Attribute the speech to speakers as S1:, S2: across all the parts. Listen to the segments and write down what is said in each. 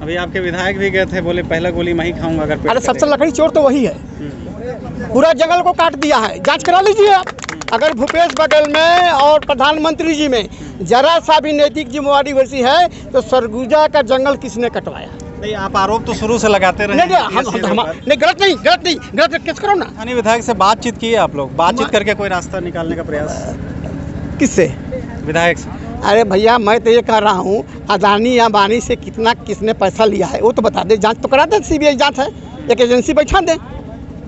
S1: अभी आपके विधायक भी गए थे, बोले पहला गोली मैं ही खाऊंगा अगर।
S2: अरे सबसे लकड़ी चोर तो वही है, पूरा जंगल को काट दिया है। जांच करा लीजिए आप, अगर भूपेश बघेल में और प्रधानमंत्री जी में जरा सा भी नैतिक जिम्मेवारी वैसी है तो सरगुजा का जंगल किसने कटवाया?
S1: नहीं, आप आरोप तो शुरू से लगाते रहे।
S2: नहीं, गलत केस करो ना।
S1: स्थानीय विधायक से बातचीत की है आप लोग? बातचीत करके कोई रास्ता निकालने का प्रयास?
S2: किससे?
S1: विधायक से।
S2: अरे भैया, मैं तो ये कह रहा हूँ, अदानी अंबानी से किसने पैसा लिया है वो तो बता दे, जांच तो करा दे। सीबीआई जांच है, एक एजेंसी बैठा दे।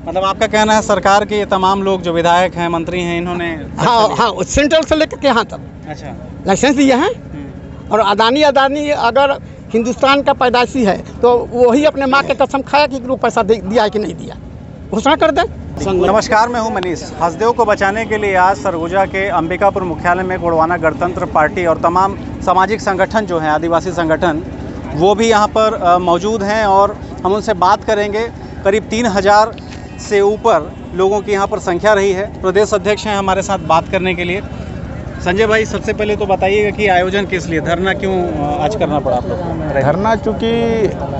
S1: मतलब आपका कहना है सरकार के ये तमाम लोग जो विधायक हैं, मंत्री हैं, इन्होंने
S2: हाँ, सेंट्रल से लेकर के यहाँ तक
S1: अच्छा
S2: लाइसेंस दिया है। और अदानी अगर हिंदुस्तान का पैदाइशी है तो वही अपने माँ के कसम खाया कि वो पैसा दिया है कि नहीं दिया, घोषणा कर दे।
S1: नमस्कार, मैं हूं मनीष। हसदेव को बचाने के लिए आज सरगुजा के अंबिकापुर मुख्यालय में गोंडवाना गणतंत्र पार्टी और तमाम सामाजिक संगठन जो हैं, आदिवासी संगठन, वो भी यहां पर मौजूद हैं और हम उनसे बात करेंगे। करीब 3000 से ऊपर लोगों की यहां पर संख्या रही है। प्रदेश अध्यक्ष हैं हमारे साथ बात करने के लिए। संजय भाई, सबसे पहले तो बताइएगा कि आयोजन किस लिए, धरना क्यों आज करना पड़ा आप लोग?
S3: धरना चूँकि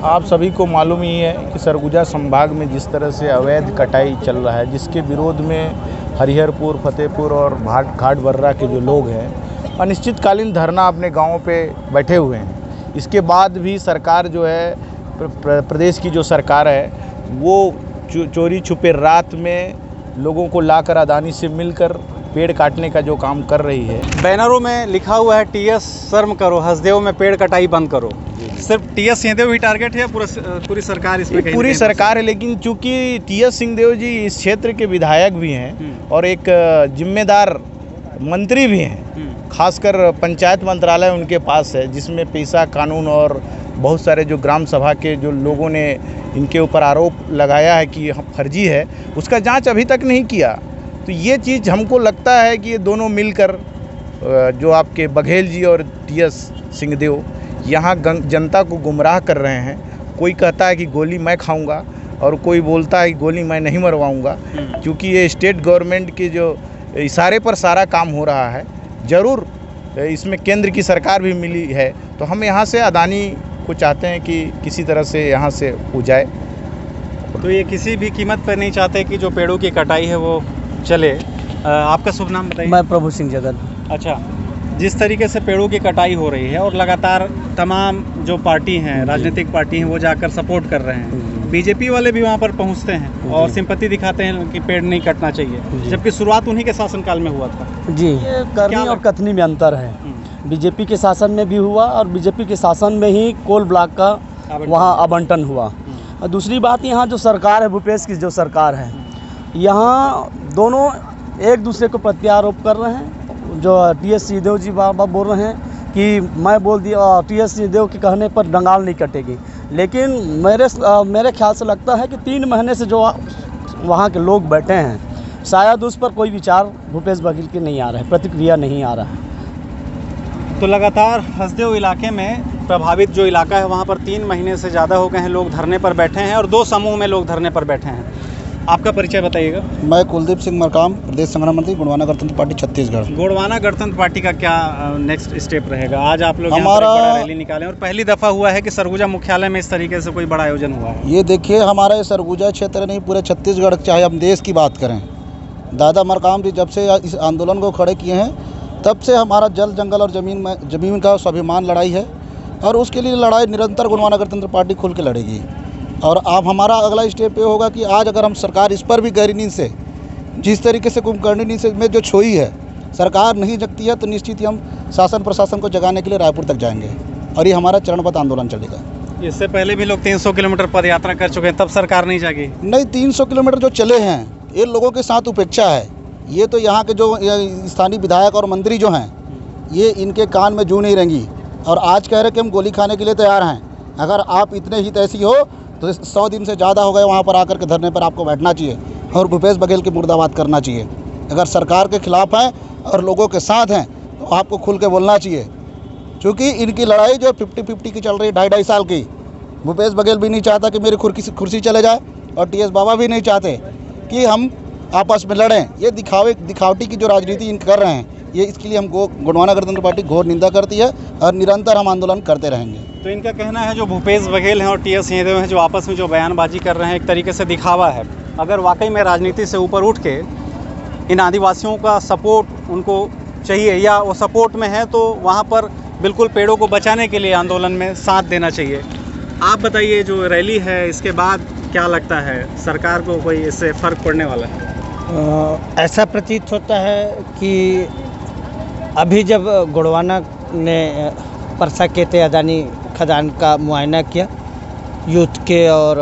S3: आप सभी को मालूम ही है कि सरगुजा संभाग में जिस तरह से अवैध कटाई चल रहा है, जिसके विरोध में हरिहरपुर, फतेहपुर और घाट बर्रा के जो लोग हैं अनिश्चितकालीन धरना अपने गाँव पे बैठे हुए हैं। इसके बाद भी सरकार जो है, प्रदेश की जो सरकार है, वो चोरी छुपे रात में लोगों को लाकर अदानी से मिलकर पेड़ काटने का जो काम कर रही है।
S1: बैनरों में लिखा हुआ है टीएस शर्म करो, हसदेव में पेड़ कटाई बंद करो। सिर्फ टीएस सिंहदेव ही टारगेट है, पूरी सरकार इसमें?
S3: पूरी सरकार है, लेकिन चूंकि टीएस सिंहदेव जी इस क्षेत्र के विधायक भी हैं और एक जिम्मेदार मंत्री भी हैं। खासकर पंचायत मंत्रालय उनके पास है, जिसमें पैसा कानून और बहुत सारे जो ग्राम सभा के जो लोगों ने इनके ऊपर आरोप लगाया है कि फर्जी है, उसका जांच अभी तक नहीं किया। तो ये चीज़ हमको लगता है कि ये दोनों मिलकर, जो आपके बघेल जी और टीएस सिंहदेव, यहाँ जनता को गुमराह कर रहे हैं। कोई कहता है कि गोली मैं खाऊंगा और कोई बोलता है कि गोली मैं नहीं मरवाऊंगा। क्योंकि ये स्टेट गवर्नमेंट के जो इशारे पर सारा काम हो रहा है, ज़रूर इसमें केंद्र की सरकार भी मिली है। तो हम यहाँ से अदानी को चाहते हैं कि किसी तरह से यहाँ से हो जाए।
S1: तो ये किसी भी कीमत पर नहीं चाहते कि जो पेड़ों की कटाई है वो चले। आपका शुभ नाम बताइए?
S2: मैं प्रभु सिंह जगन।
S1: अच्छा, जिस तरीके से पेड़ों की कटाई हो रही है और लगातार तमाम जो पार्टी हैं, राजनीतिक पार्टी हैं, वो जाकर सपोर्ट कर रहे हैं। बीजेपी वाले भी वहाँ पर पहुँचते हैं और सिंपैथी दिखाते हैं कि पेड़ नहीं कटना चाहिए, जबकि शुरुआत उन्हीं के शासनकाल में हुआ था।
S2: जी, ये करनी और कथनी में अंतर है। बीजेपी के शासन में भी हुआ और बीजेपी के शासन में ही कोल ब्लॉक का वहाँ आवंटन हुआ। और दूसरी बात, यहाँ जो सरकार है, भूपेश की जो सरकार है, यहाँ दोनों एक दूसरे को प्रत्यारोप कर रहे हैं। जो टीएस सिंहदेव जी बाबा बोल रहे हैं कि मैं बोल दिया, टीएस सिंहदेव के कहने पर डंगाल नहीं कटेगी। लेकिन मेरे ख्याल से लगता है कि 3 महीने से जो वहाँ के लोग बैठे हैं, शायद उस पर कोई विचार भूपेश बघेल के नहीं आ रहा है, प्रतिक्रिया नहीं आ रहा है।
S1: तो लगातार हसदेव इलाके में प्रभावित जो इलाका है, वहाँ पर 3 महीने से ज़्यादा हो गए हैं लोग धरने पर बैठे हैं और 2 समूह में लोग धरने पर बैठे हैं। आपका परिचय बताइएगा?
S4: मैं कुलदीप सिंह मरकाम, प्रदेश संगठन मंत्री, गोंडवाना गणतंत्र पार्टी छत्तीसगढ़।
S1: गोंडवाना गणतंत्र पार्टी का क्या नेक्स्ट स्टेप रहेगा? आज आप लोग हमारा बड़ा रैली निकाले और पहली दफ़ा हुआ है कि सरगुजा मुख्यालय में इस तरीके से कोई बड़ा आयोजन हुआ है।
S4: ये देखिए, हमारा सरगुजा क्षेत्र नहीं, पूरे छत्तीसगढ़, चाहे हम देश की बात करें, दादा मरकाम जी जब से इस आंदोलन को खड़े किए हैं, तब से हमारा जल, जंगल और ज़मीन का स्वाभिमान लड़ाई है और उसके लिए लड़ाई निरंतर गोंडवाना गणतंत्र पार्टी खुल के लड़ेगी। और अब हमारा अगला स्टेप ये होगा कि आज अगर हम सरकार इस पर भी गहरी नींद से, जिस तरीके से कुंभकर्णी नींद से में जो छोई है, सरकार नहीं जगती है, तो निश्चित ही हम शासन प्रशासन को जगाने के लिए रायपुर तक जाएंगे और ये हमारा चरणबद्ध आंदोलन चलेगा।
S1: इससे पहले भी लोग 300 किलोमीटर पद यात्रा कर चुके हैं, तब सरकार नहीं जागी?
S4: नहीं, 300 किलोमीटर जो चले हैं, ये लोगों के साथ उपेक्षा है। ये तो यहाँ के जो स्थानीय विधायक और मंत्री जो हैं, ये इनके कान में जू नहीं रहेंगी और आज कह रहे कि हम गोली खाने के लिए तैयार हैं। अगर आप इतने ही तैसी हो तो 100 दिन से ज़्यादा हो गए वहाँ पर आकर के धरने पर आपको बैठना चाहिए और भूपेश बघेल की मुर्दाबाद करना चाहिए। अगर सरकार के खिलाफ हैं और लोगों के साथ हैं तो आपको खुल के बोलना चाहिए, क्योंकि इनकी लड़ाई जो 50-50 की चल रही है, 2.5 साल की। भूपेश बघेल भी नहीं चाहता कि मेरी कुर्सी चले जाए और टीएस बाबा भी नहीं चाहते कि हम आपस में लड़ें। ये दिखावटी की जो राजनीति इन कर रहे हैं, ये इसके लिए हम गोंडवाना गणतंत्र पार्टी घोर निंदा करती है और निरंतर हम आंदोलन करते रहेंगे।
S1: तो इनका कहना है जो भूपेश बघेल हैं और टी.एस. सिंहदेव हैं जो आपस में जो बयानबाजी कर रहे हैं एक तरीके से दिखावा है। अगर वाकई में राजनीति से ऊपर उठ के इन आदिवासियों का सपोर्ट उनको चाहिए या वो सपोर्ट में है तो वहाँ पर बिल्कुल पेड़ों को बचाने के लिए आंदोलन में साथ देना चाहिए। आप बताइए जो रैली है इसके बाद क्या लगता है सरकार को कोई इससे फ़र्क पड़ने वाला है?
S5: ऐसा प्रतीत होता है कि अभी जब गोंडवाना ने परसा केते अदानी खदान का मुआयना किया यूथ के और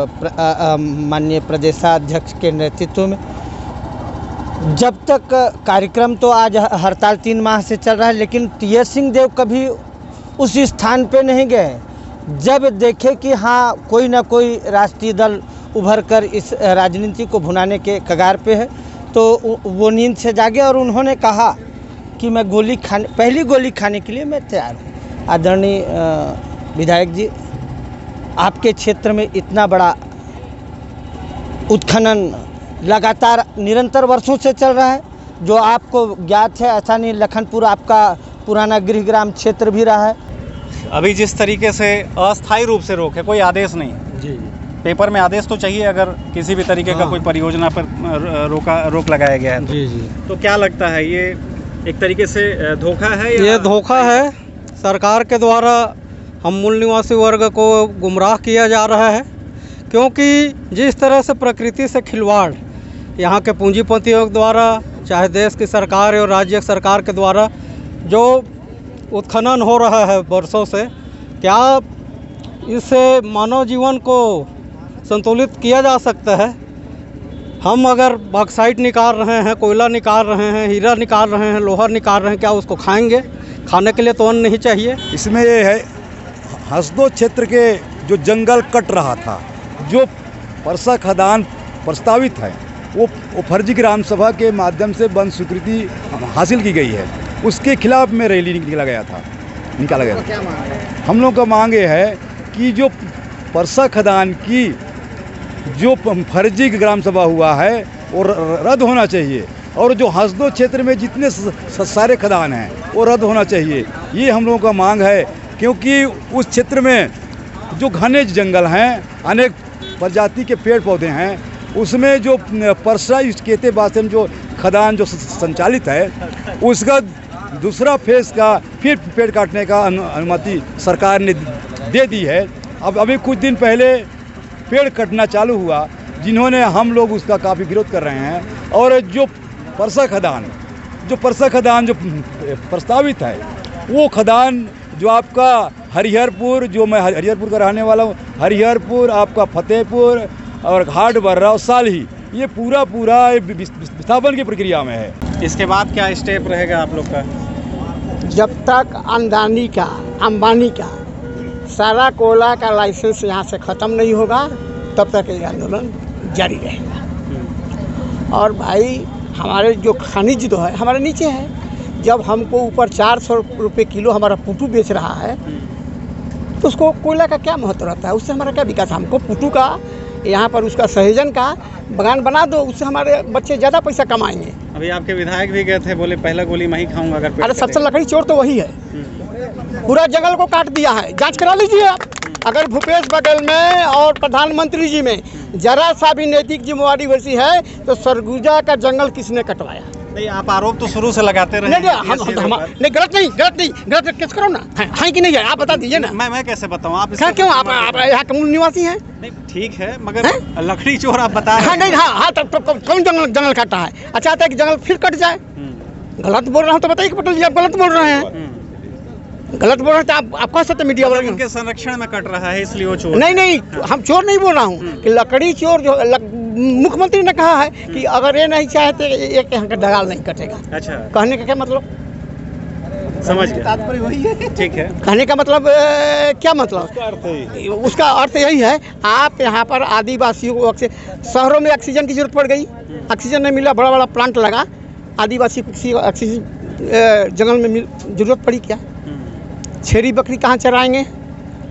S5: माननीय प्रदेशाध्यक्ष के नेतृत्व में, जब तक कार्यक्रम तो आज हड़ताल 3 माह से चल रहा है, लेकिन टी.एस. सिंहदेव कभी उस स्थान पे नहीं गए। जब देखे कि हाँ कोई ना कोई राष्ट्रीय दल उभर कर इस राजनीति को भुनाने के कगार पे है, तो वो नींद से जागे और उन्होंने कहा कि मैं पहली गोली खाने के लिए मैं तैयार हूँ। आदरणीय विधायक जी, आपके क्षेत्र में इतना बड़ा उत्खनन लगातार निरंतर वर्षों से चल रहा है, जो आपको ज्ञात है। ऐसा नहीं, लखनपुर आपका पुराना गृहग्राम क्षेत्र भी रहा है।
S1: अभी जिस तरीके से अस्थायी रूप से रोक है, कोई आदेश नहीं
S2: जी,
S1: पेपर में आदेश तो चाहिए अगर किसी भी तरीके का कोई परियोजना पर रोक लगाया गया है तो।
S2: जी जी,
S1: तो क्या लगता है ये एक तरीके से धोखा है या
S6: ये धोखा है। सरकार के द्वारा हम मूल निवासी वर्ग को गुमराह किया जा रहा है, क्योंकि जिस तरह से प्रकृति से खिलवाड़ यहाँ के पूंजीपतियों के द्वारा, चाहे देश की सरकार और राज्य सरकार के द्वारा जो उत्खनन हो रहा है वर्षों से, क्या इससे मानव जीवन को संतुलित किया जा सकता है? हम अगर बॉक्साइट निकाल रहे हैं, कोयला निकाल रहे हैं, हीरा निकाल रहे हैं, लोहा निकाल रहे हैं, क्या उसको खाएंगे? खाने के लिए तो अन्न नहीं चाहिए।
S7: इसमें ये है, हसदो क्षेत्र के जो जंगल कट रहा था, जो परसा खदान प्रस्तावित है, वो फर्जी ग्राम सभा के माध्यम से वन स्वीकृति हासिल की गई है, उसके खिलाफ में रैली निकाला गया था। क्या मांग है? हम लोग का मांग ये है कि जो परसा खदान की जो फर्जी ग्राम सभा हुआ है वो रद्द होना चाहिए, और जो हसदो क्षेत्र में जितने सारे खदान हैं वो रद्द होना चाहिए। ये हम लोगों का मांग है, क्योंकि उस क्षेत्र में जो घने जंगल हैं, अनेक प्रजाति के पेड़ पौधे हैं, उसमें जो परसा केते बासन जो खदान जो संचालित है, उसका दूसरा फेज का फिर पेड़ काटने का अनुमति सरकार ने दे दी है। अब अभी कुछ दिन पहले पेड़ कटना चालू हुआ, जिन्होंने हम लोग उसका काफ़ी विरोध कर रहे हैं। और जो परसा खदान जो प्रस्तावित है, वो खदान जो आपका हरिहरपुर, जो मैं हरिहरपुर का रहने वाला हूँ, हरिहरपुर, आपका फतेहपुर और घाट बर्रा और सालही, ये पूरा विस्थापन की प्रक्रिया में है।
S1: इसके बाद क्या स्टेप रहेगा आप लोग का?
S8: जब तक अंबानी का सारा कोयला का लाइसेंस यहाँ से ख़त्म नहीं होगा, तब तक ये आंदोलन जारी रहेगा। और भाई हमारे जो खनिज जो है हमारे नीचे है, जब हमको ऊपर 400 रुपये किलो हमारा पुटू बेच रहा है, तो उसको कोयला का क्या महत्व रहता है? उससे हमारा क्या विकास? हमको पुटू का यहाँ पर उसका सहजन का बगान बना दो, उससे हमारे बच्चे ज़्यादा पैसा कमाएंगे।
S1: अभी आपके विधायक भी गए थे, बोले पहला गोली मैं ही खाऊंगा अगर पेड़
S8: अरे सबसे
S1: कटेगा।
S8: लकड़ी चोर तो वही है, पूरा जंगल को काट दिया है। जांच करा लीजिए आप। अगर भूपेश बघेल में और प्रधानमंत्री जी में जरा सा भी नैतिक जिम्मेवारी वैसी है, तो सरगुजा का जंगल किसने कटवाया?
S1: नहीं, आप आरोप तो शुरू से लगाते रहे।
S8: नहीं, गलत केस करो ना, है कि नहीं है? आप बता दीजिए ना।
S1: मैं कैसे बताऊं? आप
S8: क्या क्यों? आप यहाँ के मूल निवासी हैं।
S1: नहीं, ठीक है, मगर लकड़ी चोर आप बता रहे
S8: हाँ नहीं, हाँ तब कौन जंगल काटा है? अच्छा आता है कि जंगल फिर कट जाए। गलत बोल रहा हूँ तो बताइए कि पटेल जी आप गलत बोल रहे हैं। गलत बोल रहे हैं तो आप कह सकते मीडिया वाले
S1: उनके संरक्षण में कट रहा है इसलिए वो चोर।
S8: नहीं, हम चोर नहीं बोल रहा हूँ कि लकड़ी चोर जो मुख्यमंत्री ने कहा है कि अगर ये नहीं चाहे तो एक यहाँ का डगाल नहीं कटेगा।
S1: अच्छा,
S8: कहने का क्या मतलब?
S1: समझ गया, वही है। ठीक है,
S8: कहने का मतलब क्या मतलब? उसका अर्थ यही है, आप यहाँ पर आदिवासियों को शहरों में ऑक्सीजन की जरूरत पड़ गई, ऑक्सीजन नहीं मिला, बड़ा बड़ा प्लांट लगा, आदिवासी को ऑक्सीजन जंगल में जरूरत पड़ी क्या? छेरी बकरी कहाँ चराएंगे?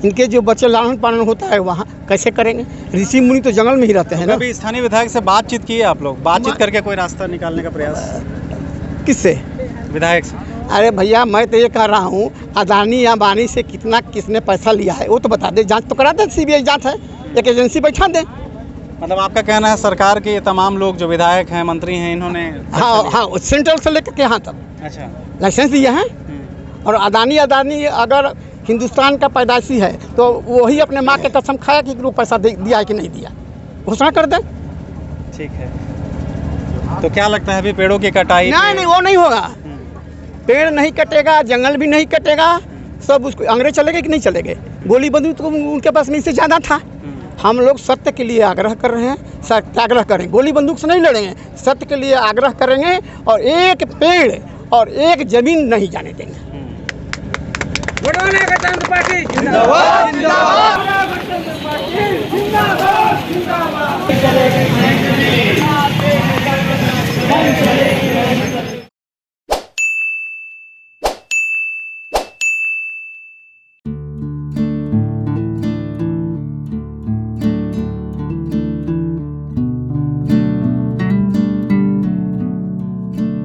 S8: इनके जो बच्चे लालन पालन होता है वहाँ कैसे करेंगे? ऋषि मुनि तो जंगल में ही रहते हैं ना।
S1: अभी स्थानीय विधायक से बातचीत की है आप लोग? बातचीत करके कोई रास्ता निकालने का प्रयास?
S8: किससे?
S1: विधायक से?
S8: अरे भैया मैं तो ये कह रहा हूँ अदानी अंबानी से कितना किसने पैसा लिया है वो तो बता दे, जांच तो करा दे, सीबीआई जांच है, एक एजेंसी बैठा दे।
S1: मतलब आपका कहना है सरकार के ये तमाम लोग जो विधायक हैं, मंत्री हैं, इन्होंने
S8: हाँ, सेंट्रल से लेकर के यहाँ तक
S1: अच्छा
S8: लाइसेंस दिए हैं। और अदानी अगर हिंदुस्तान का पैदाशी है तो वही अपने माँ के कसम खाया कि वो पैसा दिया है कि नहीं दिया, घोषणा कर दे।
S1: ठीक है, तो क्या लगता है अभी पेड़ों की कटाई?
S8: नहीं, वो नहीं होगा, पेड़ नहीं कटेगा, जंगल भी नहीं कटेगा, सब उसको अंग्रेज चले गए कि नहीं चले गए? गोली बंदूक तो उनके पास में इससे ज़्यादा था। हम लोग सत्य के लिए आग्रह कर रहे हैं, सत्याग्रह करें, गोली बंदूक से नहीं लड़ेंगे, सत्य के लिए आग्रह करेंगे और एक पेड़ और एक जमीन नहीं जाने देंगे।
S9: गोंडवाना गणतंत्र पार्टी जिंदाबाद।